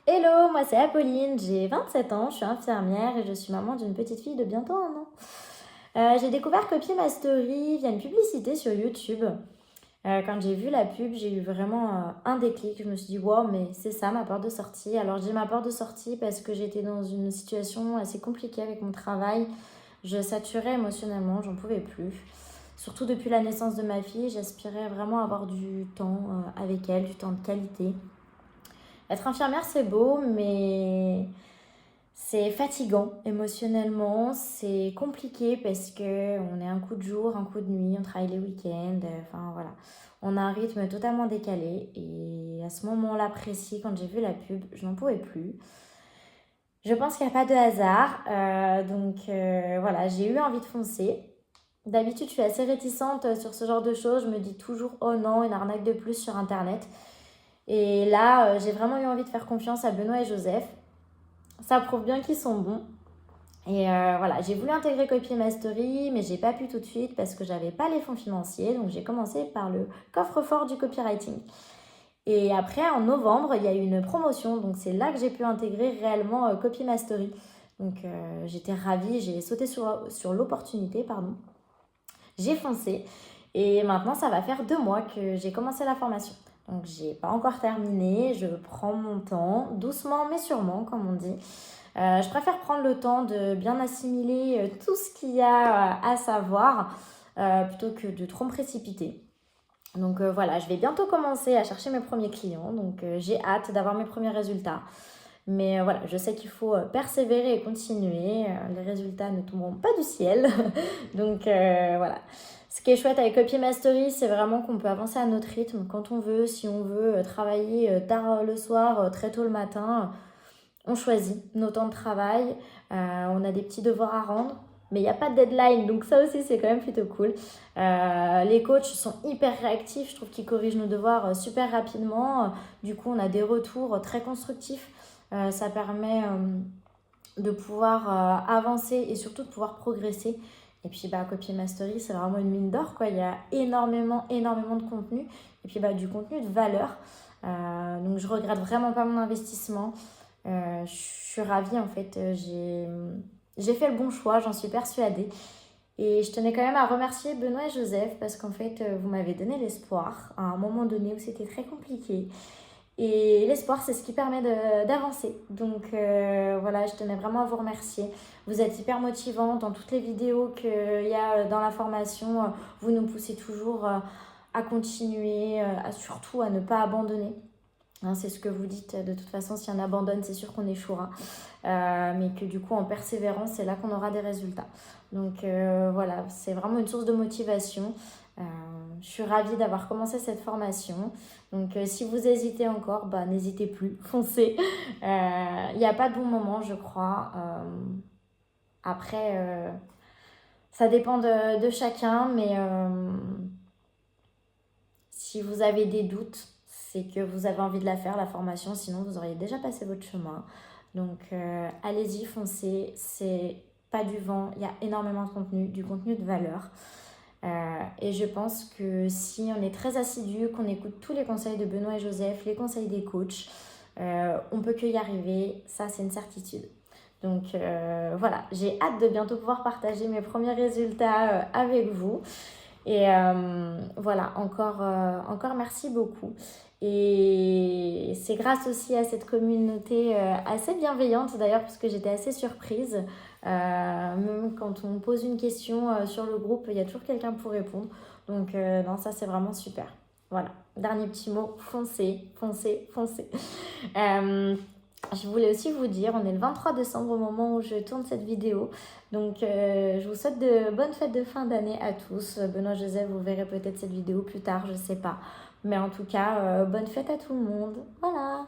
Hello, moi c'est Apolline, j'ai 27 ans, je suis infirmière et je suis maman d'une petite fille de bientôt 1 an. J'ai découvert Copy Mastery via une publicité sur YouTube. Quand j'ai vu la pub, j'ai eu vraiment un déclic. Je me suis dit, wow, mais c'est ça ma porte de sortie. Alors j'ai ma porte de sortie parce que j'étais dans une situation assez compliquée avec mon travail. Je saturais émotionnellement, j'en pouvais plus. Surtout depuis la naissance de ma fille, j'aspirais vraiment à avoir du temps avec elle, du temps de qualité. Être infirmière, c'est beau, mais c'est fatigant émotionnellement, c'est compliqué parce que on est un coup de jour, un coup de nuit, on travaille les week-ends, enfin voilà. On a un rythme totalement décalé et à ce moment-là précis, quand j'ai vu la pub, je n'en pouvais plus. Je pense qu'il n'y a pas de hasard, donc voilà, j'ai eu envie de foncer. D'habitude, je suis assez réticente sur ce genre de choses. Je me dis toujours, oh non, une arnaque de plus sur Internet. Et là, j'ai vraiment eu envie de faire confiance à Benoît et Joseph. Ça prouve bien qu'ils sont bons. Et voilà, j'ai voulu intégrer Copy Mastery, mais j'ai pas pu tout de suite parce que j'avais pas les fonds financiers. Donc j'ai commencé par le coffre-fort du copywriting. Et après, en novembre, il y a eu une promotion. Donc c'est là que j'ai pu intégrer réellement Copy Mastery. Donc j'étais ravie, j'ai sauté sur l'opportunité, pardon. J'ai foncé. Et maintenant, ça va faire 2 mois que j'ai commencé la formation. Donc j'ai pas encore terminé, je prends mon temps, doucement mais sûrement, comme on dit. Je préfère prendre le temps de bien assimiler tout ce qu'il y a à savoir plutôt que de trop me précipiter. Donc voilà, je vais bientôt commencer à chercher mes premiers clients, donc j'ai hâte d'avoir mes premiers résultats. Mais voilà, je sais qu'il faut persévérer et continuer. Les résultats ne tomberont pas du ciel. Donc voilà. Ce qui est chouette avec Copy Mastery, c'est vraiment qu'on peut avancer à notre rythme quand on veut. Si on veut travailler tard le soir, très tôt le matin, on choisit nos temps de travail. On a des petits devoirs à rendre. Mais il n'y a pas de deadline, donc ça aussi c'est quand même plutôt cool. Les coachs sont hyper réactifs, je trouve qu'ils corrigent nos devoirs super rapidement. Du coup, on a des retours très constructifs. Ça permet de pouvoir avancer et surtout de pouvoir progresser. Et puis Copy Mastery, c'est vraiment une mine d'or, quoi. Il y a énormément de contenu. Et puis du contenu de valeur. Donc je regrette vraiment pas mon investissement. Je suis ravie en fait. J'ai fait le bon choix, j'en suis persuadée. Et je tenais quand même à remercier Benoît et Joseph parce qu'en fait, vous m'avez donné l'espoir à un moment donné où c'était très compliqué. Et l'espoir, c'est ce qui permet d'avancer. Donc voilà, je tenais vraiment à vous remercier. Vous êtes hyper motivante dans toutes les vidéos qu'il y a dans la formation. Vous nous poussez toujours à continuer, surtout à ne pas abandonner. Hein, c'est ce que vous dites. De toute façon, si on abandonne, c'est sûr qu'on échouera. Mais que du coup, en persévérance, c'est là qu'on aura des résultats. Donc voilà, c'est vraiment une source de motivation. Je suis ravie d'avoir commencé cette formation. Donc si vous hésitez encore, n'hésitez plus, foncez. Il n'y a pas de bon moment, je crois. Après, ça dépend de chacun, mais si vous avez des doutes, c'est que vous avez envie de la faire, la formation, sinon vous auriez déjà passé votre chemin. Donc allez-y, foncez, c'est pas du vent, il y a énormément de contenu, du contenu de valeur. Et je pense que si on est très assidu, qu'on écoute tous les conseils de Benoît et Joseph, les conseils des coachs, on peut que y arriver, ça c'est une certitude. Donc voilà, j'ai hâte de bientôt pouvoir partager mes premiers résultats avec vous. Et voilà, encore merci beaucoup. Et c'est grâce aussi à cette communauté assez bienveillante d'ailleurs, parce que j'étais assez surprise. Même quand on pose une question sur le groupe, il y a toujours quelqu'un pour répondre. Donc non, ça c'est vraiment super. Voilà, dernier petit mot, foncez, foncez, foncez. Je voulais aussi vous dire, on est le 23 décembre au moment où je tourne cette vidéo. Donc je vous souhaite de bonnes fêtes de fin d'année à tous. Benoît Joseph, vous verrez peut-être cette vidéo plus tard, je sais pas. Mais en tout cas, bonne fête à tout le monde. Voilà.